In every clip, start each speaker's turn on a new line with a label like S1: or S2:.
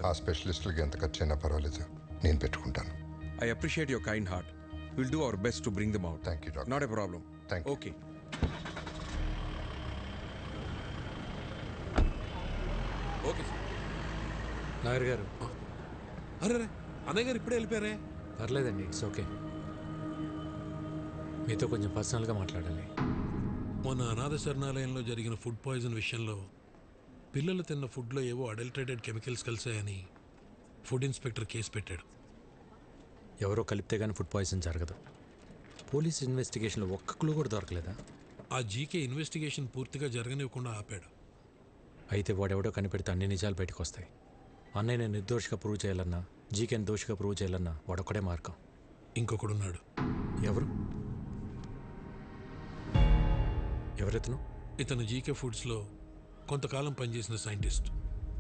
S1: ఆ స్పెషలిస్టులకి ఎంత ఖర్చు అయినా పర్వాలేదు సార్, నేను పెట్టుకుంటాను.
S2: I appreciate your kind heart. We'll do our best to bring them out.
S1: Thank you, doctor.
S2: Not a problem.
S1: Thank you.
S2: Okay. Okay sir.
S3: Lawyer గారు.
S4: అరే అన్నయ్య గారు ఇప్పుడే వెళ్ళిపోయారే.
S3: పర్లేదండి, ఇట్స్ ఓకే. మీతో కొంచెం పర్సనల్గా మాట్లాడాలి.
S4: మొన్న అనాథ శరణాలయంలో జరిగిన ఫుడ్ పాయిజన్ విషయంలో పిల్లలు తిన్న ఫుడ్లో ఏవో అడల్టరేటెడ్ కెమికల్స్ కలిసాయని ఫుడ్ ఇన్స్పెక్టర్ కేసు పెట్టాడు.
S3: ఎవరో కలిపితే కానీ ఫుడ్ పాయిజన్ జరగదు. పోలీస్ ఇన్వెస్టిగేషన్లో ఒక్క క్లూ కూడా దొరకలేదా?
S4: ఆ జీకే ఇన్వెస్టిగేషన్ పూర్తిగా జరగనివ్వకుండా ఆపాడు.
S3: అయితే వాడెవడో కనిపెడితే అన్ని నిజాలు బయటకు వస్తాయి. అన్నయ్యని నిర్దోషిగా ప్రూవ్ చేయాలన్నా, జీకేని దోషిగా ప్రూవ్ చేయాలన్నా వాడొక్కడే మార్గం.
S4: ఇంకొకడున్నాడు.
S3: ఎవరు? ఎవరెతను?
S4: ఇతను జీకే ఫుడ్స్లో కొంతకాలం పనిచేసిన సైంటిస్ట్,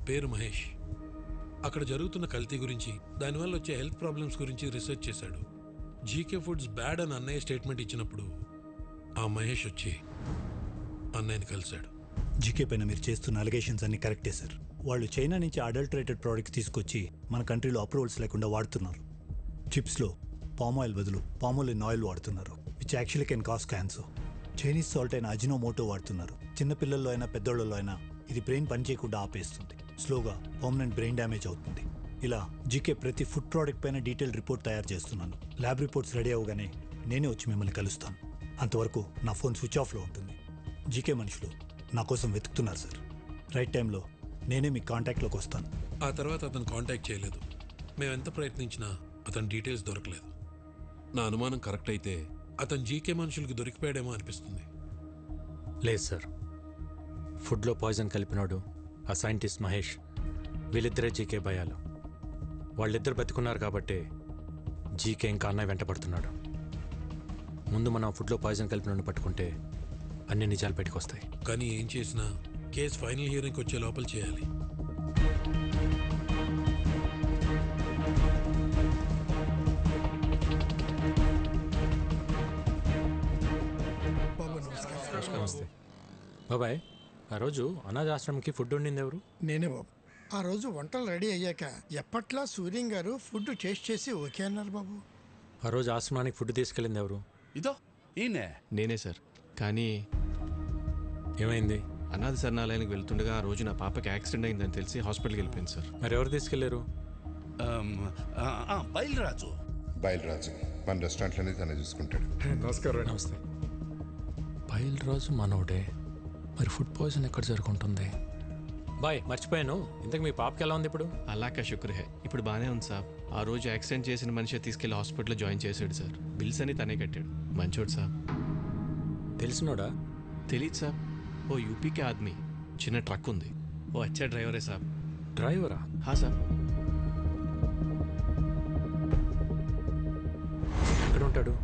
S4: పేరు మహేష్. అక్కడ జరుగుతున్న కల్తీ గురించి, దానివల్ల వచ్చే హెల్త్ ప్రాబ్లమ్స్ గురించి రీసెర్చ్ చేశాడు. జీకే ఫుడ్స్ బ్యాడ్ అని అన్నయ్య స్టేట్మెంట్ ఇచ్చినప్పుడు ఆ మహేష్ వచ్చి అన్నయ్యని కలిశాడు.
S5: జీకే పైన మీరు చేస్తున్న అలిగేషన్స్ అన్ని కరెక్టే సార్. వాళ్ళు చైనా నుంచి అడల్టరేటెడ్ ప్రోడక్ట్స్ తీసుకొచ్చి మన కంట్రీలో అప్రూవల్స్ లేకుండా వాడుతున్నారు. చిప్స్లో పామ్ ఆయిల్ బదులు పామోలిన్ ఆయిల్ వాడుతున్నారు, which actually can cause cancer. Chinese salt అయిన అజినోమోటో వాడుతున్నారు. చిన్నపిల్లల్లో అయినా పెద్దోళ్ళలో అయినా ఇది బ్రెయిన్ పనిచేయకుండా ఆపేస్తుంది. స్లోగా పర్మనెంట్ బ్రెయిన్ డ్యామేజ్ అవుతుంది. ఇలా జీకే ప్రతి ఫుడ్ ప్రోడక్ట్ పైన డీటెయిల్ రిపోర్ట్ తయారు చేస్తున్నాను. ల్యాబ్ రిపోర్ట్స్ రెడీ అవగానే నేనే వచ్చి మిమ్మల్ని కలుస్తాను. అంతవరకు నా ఫోన్ స్విచ్ ఆఫ్లో ఉంటుంది. జీకే మనుషులు నా కోసం వెతుకుతున్నారు సార్. రైట్ టైంలో నేనే మీ కాంటాక్ట్లోకి వస్తాను.
S4: ఆ తర్వాత అతను కాంటాక్ట్ చేయలేదు. మేము ఎంత ప్రయత్నించినా అతని డీటెయిల్స్ దొరకలేదు. నా అనుమానం కరెక్ట్ అయితే అతను జీకే మనుషులకు దొరికిపోయాడేమో అనిపిస్తుంది.
S3: లేదు సార్, ఫుడ్లో పాయిజన్ కలిపినాడు ఆ సైంటిస్ట్ మహేష్. వీళ్ళిద్దరే జీకే భయాలు. వాళ్ళిద్దరు బతుకున్నారు కాబట్టి జీకే ఇంకా అన్నయ్య వెంటపడుతున్నాడు. ముందు మనం ఫుడ్లో పాయిజన్ కలిపిన పట్టుకుంటే అన్ని నిజాలు బయటకు వస్తాయి.
S4: కానీ ఏం చేసినా కేసు ఫైనల్ హియరింగ్కి వచ్చే లోపల చేయాలి.
S3: నమస్తే బాబాయ్. ఆ రోజు అనాథాశ్రమంకి ఫుడ్ వండింది ఎవరు?
S6: నేనే బాబు. ఆ రోజు వంటలు రెడీ అయ్యాక ఎప్పట్లా సూర్యం గారు ఫుడ్ టేస్ట్ చేసి ఓకే అన్నారు బాబు.
S3: ఆ రోజు ఆశ్రమానికి ఫుడ్ తీసుకెళ్ళింది ఎవరు?
S7: ఇదో ఈయనే.
S8: నేనే సార్. కానీ
S3: ఏమైంది?
S8: అనాథ శరణాలయానికి వెళ్తుండగా ఆ రోజు నా పాపకి యాక్సిడెంట్ అయిందని తెలిసి హాస్పిటల్కి వెళ్ళిపోయింది సార్.
S3: మరి ఎవరు తీసుకెళ్లారు?
S7: బయలురాజు.
S1: బయలురాజు మన రెస్టారెంట్లోనే తనే చూసుకుంటాడు.
S2: నమస్కారం.
S3: నమస్తే. బయలురాజు మనోడే. మరి ఫుడ్ పాయిజన్ ఎక్కడ జరుగుతుంది? బాయ్, మర్చిపోయాను. ఇంతకు మీ పాపకి ఎలా ఉంది ఇప్పుడు?
S8: అలాకా శుక్ర హే, ఇప్పుడు బాగానే ఉంది సార్. ఆ రోజు యాక్సిడెంట్ చేసిన మనిషి తీసుకెళ్లి హాస్పిటల్లో జాయిన్ చేశాడు సార్. బిల్స్ అని తనే కట్టాడు. మంచోడు సార్.
S3: తెలిసినోడా?
S8: తెలీదు సార్. ఓ యూపీకే ఆద్మీ, చిన్న ట్రక్ ఉంది. ఓ అచ్చా డ్రైవరే సార్.
S3: డ్రైవరా?
S8: హా సార్.
S3: ఎక్కడ ఉంటాడు?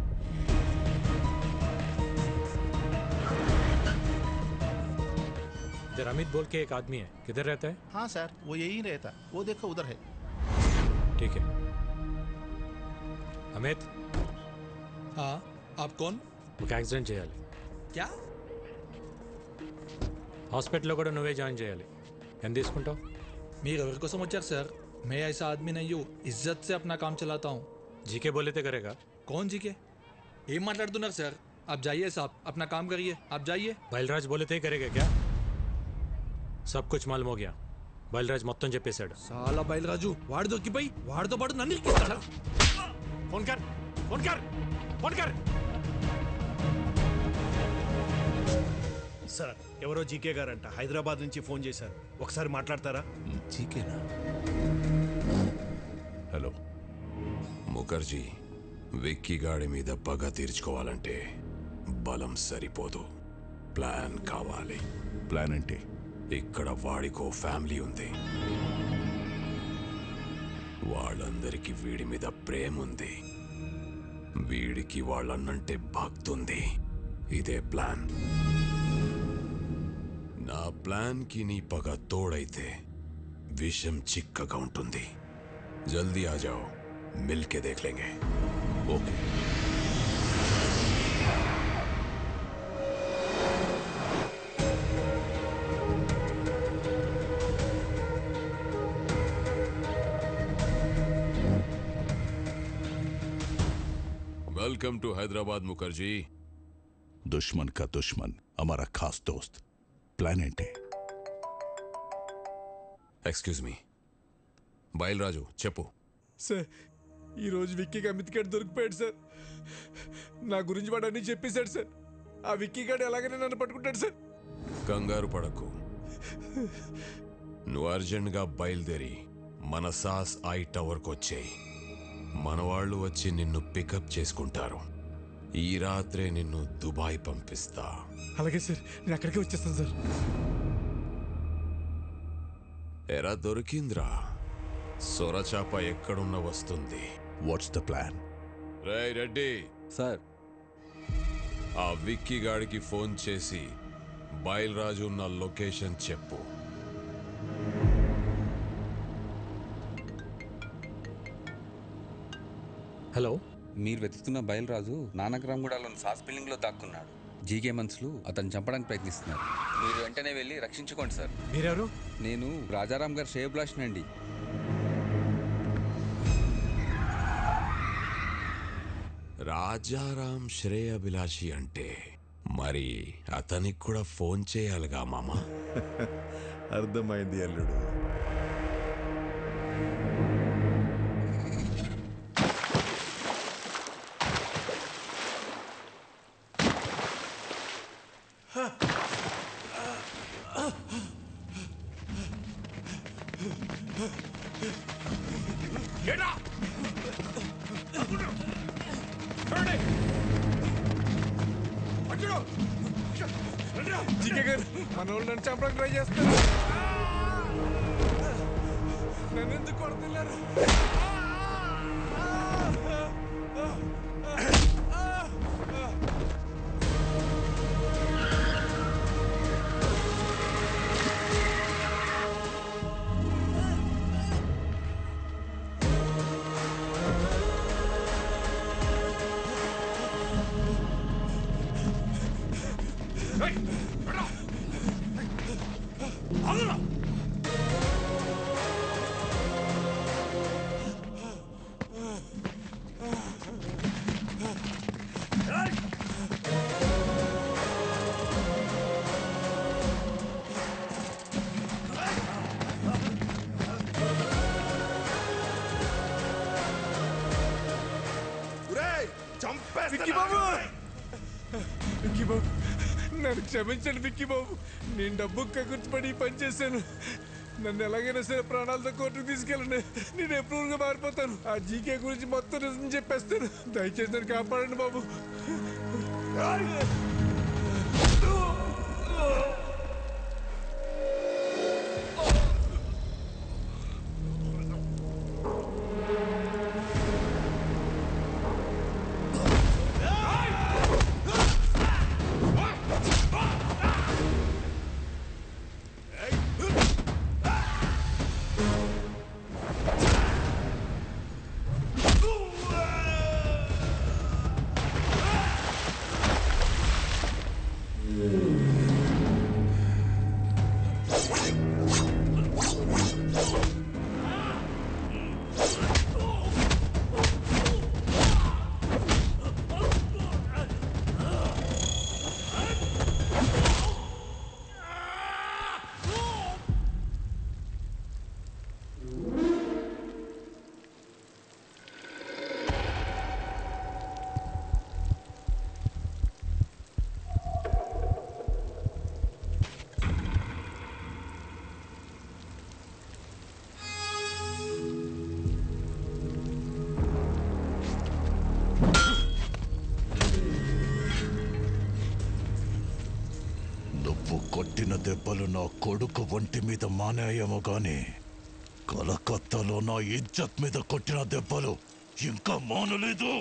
S3: इधर अमित बोल के एक आदमी है, किधर रहता है?
S7: हाँ सर, वो यही रहता. वो देखो उधर है.
S3: ठीक है. अमित,
S9: हाँ आप कौन?
S3: ఒక యాక్సిడెంట్ చేయాలి.
S9: क्या?
S3: హాస్పిటల్లో కూడా నువ్వే జాయిన్ చేయాలి. ఎంత తీసుకుంటావు?
S9: మీరు ఎవరి కోసం వచ్చారు సార్? मैं ऐसा आदमी नहीं हूँ, इज्जत से अपना काम चलाता हूँ.
S3: జీకే बोले तो करेगा.
S9: कौन जी के? ఏం మాట్లాడుతున్నారు సార్? आप जाइए साहब, अपना काम करिए. आप जाइए.
S3: బయల్రాజ్ बोले तो ही करेगा क्या? सब कुछ मालूम हो गया. బయల్రాజ్ మొత్తం చెప్పేశాడు.
S9: చాలా బయలురాజు వాడు దొరికిపోయి వాడితో పాటు నన్ను ఇరికిస్తాడా?
S3: ఫోన్ కర్, ఫోన్ కర్, ఫోన్ కర్.
S10: సార్, ఎవరో జీకే గారంట హైదరాబాద్ నుంచి ఫోన్ చేశారు. ఒకసారి మాట్లాడతారా?
S7: జీకేనా?
S11: హలో ముఖర్జీ, విక్కీ గాడి మీద పగ తీర్చుకోవాలంటే బలం సరిపోదు, ప్లాన్ కావాలి.
S7: ప్లాన్ అంటే?
S11: ఇక్కడ వాడికో ఫ్యామిలీ ఉంది. వాళ్ళందరికీ వీడి మీద ప్రేమ ఉంది. వీడికి వాళ్ళన్నంటే భక్తుంది. ఇదే ప్లాన్. నా ప్లాన్కి నీ పగ తోడైతే విషం చిక్కగా ఉంటుంది. జల్దీ ఆ జాओ, మిల్కే దేఖ్ లేంగే. Okay. Welcome to Hyderabad Mukherjee.
S7: दुश्मन का दुश्मन हमारा खास दोस्त प्लान ఏంటి?
S11: ఎక్స్క్యూజ్ మీ, బయలురాజు చెప్పు.
S10: సార్ ఈరోజు విక్కీకి అమిత్ గడ్ దొరికిపోయాడు సార్. నా గురించి వాడు అన్నీ చెప్పేశాడు సార్. ఆ విక్కీ గడ్ ఎలాగైనా నన్ను పట్టుకుంటాడు సార్.
S11: కంగారు పడకు, నువ్వు అర్జెంట్గా బయలుదేరి మన సాస్ ఐ టవర్కి వచ్చేయి. మన వాళ్ళు వచ్చి నిన్ను పికప్ చేసుకుంటారు. ఈ రాత్రే నిన్ను దుబాయ్ పంపిస్తా.
S10: అలాగే సార్, నేను అక్కడికే వచ్చేస్తాను సార్.
S11: ఎరా దొరికింద్రా, సొరచాప ఎక్కడున్న వస్తుంది.
S7: What's the plan?
S11: Ray Reddy
S2: sir,
S11: ఆ విక్కీ గాడికి ఫోన్ చేసి బయలురాజు ఉన్న లొకేషన్ చెప్పు.
S3: హలో,
S2: మీరు వెతుకుతున్న బయలురాజు నానక్రామ్గూడలోని సాస్ బిల్డింగ్లో దాక్కున్నాడు. జీకే మనుషులు అతన్ని చంపడానికి ప్రయత్నిస్తున్నారు. మీరు వెంటనే వెళ్ళి రక్షించుకోండి సార్.
S10: మీరెవరు?
S2: నేను రాజారాం గారు శ్రేయభిలాషినండి.
S11: రాజారాం శ్రేయభిలాషి అంటే మరి అతనికి కూడా ఫోన్ చేయాలిగా మామా.
S7: అర్థమైంది అల్లుడు.
S10: జీకే గారు మన వాళ్ళు నన్ను చంపడానికి ట్రై చేస్తారు. నన్ను ఎందుకు కొడుతున్నారు? విక్కీ బాబు, విక్కీ బాబు, నన్ను క్షమించండి విక్కీ బాబు. నేను డబ్బు కగుర్తుపడి పని చేశాను. నన్ను ఎలాగైనా సరే ప్రాణాలతో కోర్టుకు తీసుకెళ్ళండి. నేను ఎప్రూవ్గా మారిపోతాను. ఆ జీకే గురించి మొత్తం నిజం చెప్పేస్తాను. దయచేసి నన్ను కాపాడండి బాబు.
S7: కొట్టిన దెబ్బలు నా కొడుకు ఒంటి మీద మానేయేమో గాని కలకత్తాలో నా ఇజ్జత్ మీద కొట్టిన దెబ్బలు ఇంకా మానలేదు.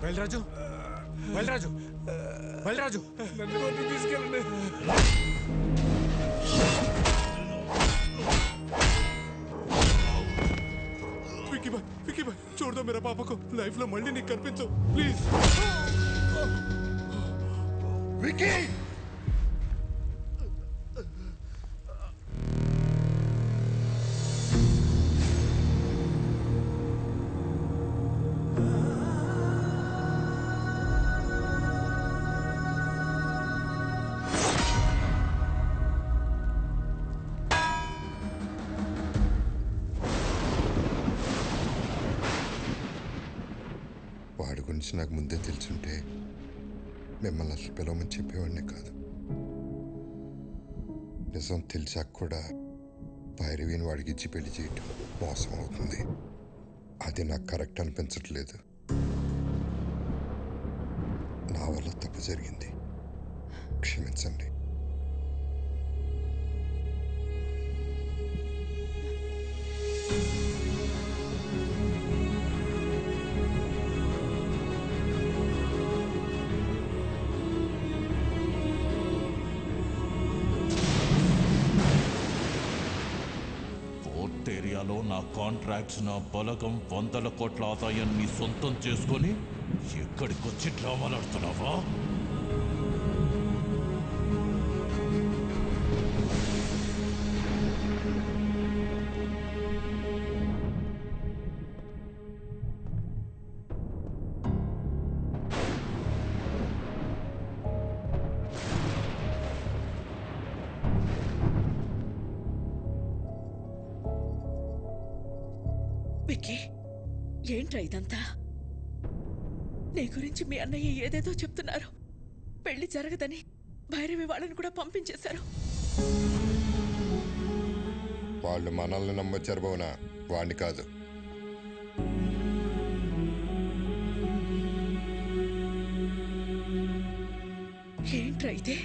S3: బయలురాజు బయలురాజు బయలురాజు
S10: నన్ను కోర్టుకు తీసుకెళ్ళండి. विकी भाई छोड़ दो मेरा पापा को लाइफ లో మళ్ళీ నీకు కనిపించు ప్లీజ్.
S1: వికీ వాడి గురించి నాకు ముందే తెలుసుంటే మిమ్మల్ని అసలు పిలవమని చెప్పేవాడినే కాదు. నిజం తెలిసాక కూడా భైరవిని వాడికి ఇచ్చి పెళ్లి చేయటం మోసం అవుతుంది. అది నాకు కరెక్ట్ అనిపించట్లేదు. నా వల్ల తప్పు జరిగింది, క్షమించండి.
S7: ఏరియాలో నా కాంట్రాక్ట్స్, నా బలగం, 100 కోట్ల ఆదాయాన్ని సొంతం చేసుకొని ఎక్కడికొచ్చి డ్రామాలు ఆడుతున్నావా?
S12: విక్కీ, ఏంట్రా ఇదంతా? నీ గురించి మీ అన్నయ్య ఏదేదో చెప్తున్నారు. పెళ్లి జరగదని భైరవి వాళ్ళని కూడా పంపించేశారు.
S1: వాళ్ళు మనల్ని నమ్మొచ్చారు భవన, వాడిని కాదు.
S12: ఏంట్రా ఇదే?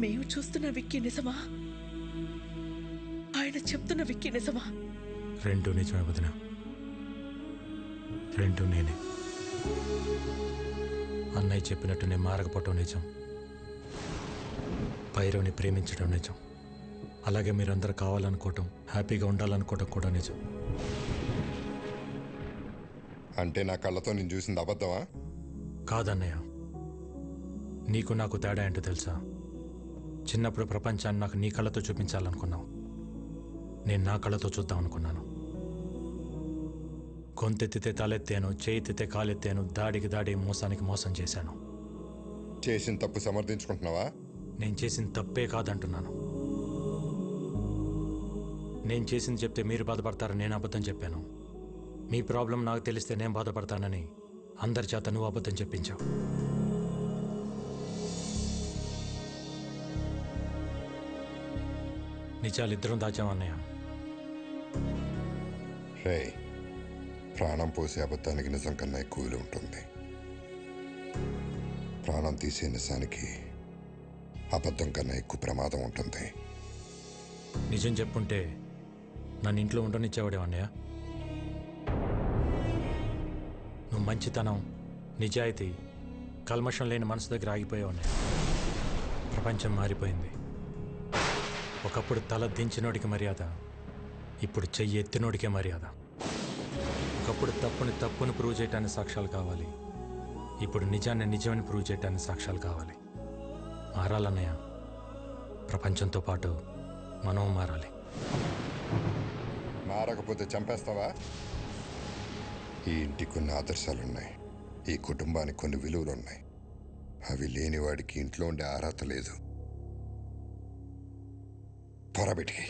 S12: మేము చూస్తున్న విక్కీ నిజమా? ఆయన చెప్తున్న విక్కీ నిజమా?
S3: రెండు నిజమే వదిన, రెండు నేనే. అన్నయ్య చెప్పినట్టు నేను మారకపోవటం నిజం, భైరవ్ని ప్రేమించడం నిజం, అలాగే మీరందరూ కావాలనుకోవటం, హ్యాపీగా ఉండాలనుకోవటం కూడా నిజం.
S1: అంటే నా కళ్ళతో నేను చూసింది అబద్ధమా?
S3: కాదన్నయ్య, నీకు నాకు తేడా ఏంటో తెలుసా? చిన్నప్పుడు ప్రపంచాన్ని నాకు నీ కళ్ళతో చూపించాలనుకున్నావు, నేను నా కళ్ళతో చూద్దాం అనుకున్నాను. గొంతెత్తితే తలెత్తాను, చేయితే కాలెత్తాను, దాడికి దాడి, మోసానికి మోసం చేశాను.
S1: చేసిన తప్పు సమర్థించుకుంటున్నావా?
S3: నేను చేసిన తప్పే కాదంటున్నాను. నేను చేసింది చెప్తే మీరు బాధపడతారని నేను అబద్ధం చెప్పాను. మీ ప్రాబ్లం నాకు తెలిస్తే నేను బాధపడతానని అందరి చేత నువ్వు అబద్ధం చెప్పించావు. నిజాలిద్దరం దాచామన్నయ్య.
S1: రే, ప్రాణం పోసే అబద్ధానికి నిజం కన్నా ఎక్కువ విలువ ఉంటుంది. ప్రాణం తీసే నిజానికి అబద్ధం కన్నా ఎక్కువ ప్రమాదం ఉంటుంది.
S3: నిజం చెప్పుంటే నన్ను ఇంట్లో ఉండనిచ్చేవాడే అన్నయ్య. నువ్వు మంచితనం, నిజాయితీ, కల్మషం లేని మనసు దగ్గర ఆగిపోయావు అన్నయ్య. ప్రపంచం మారిపోయింది. ఒకప్పుడు తల దించినోడికి మర్యాద, ఇప్పుడు చెయ్యి ఎత్తినోడికే మర్యాద. ఒకప్పుడు తప్పుని ప్రూవ్ చేయటానికి సాక్ష్యాలు కావాలి, ఇప్పుడు నిజాన్ని నిజమని ప్రూవ్ చేయటానికి సాక్ష్యాలు కావాలి. మారాలన్నయ్య, ప్రపంచంతో పాటు మనం మారాలి.
S1: మారకపోతే చంపేస్తావా? ఈ ఇంటికి కొన్ని ఆదర్శాలున్నాయి, ఈ కుటుంబానికి కొన్ని విలువలున్నాయి. అవి లేని వాడికి ఇంట్లో ఉండే అర్హత లేదు. పొరబెట్టి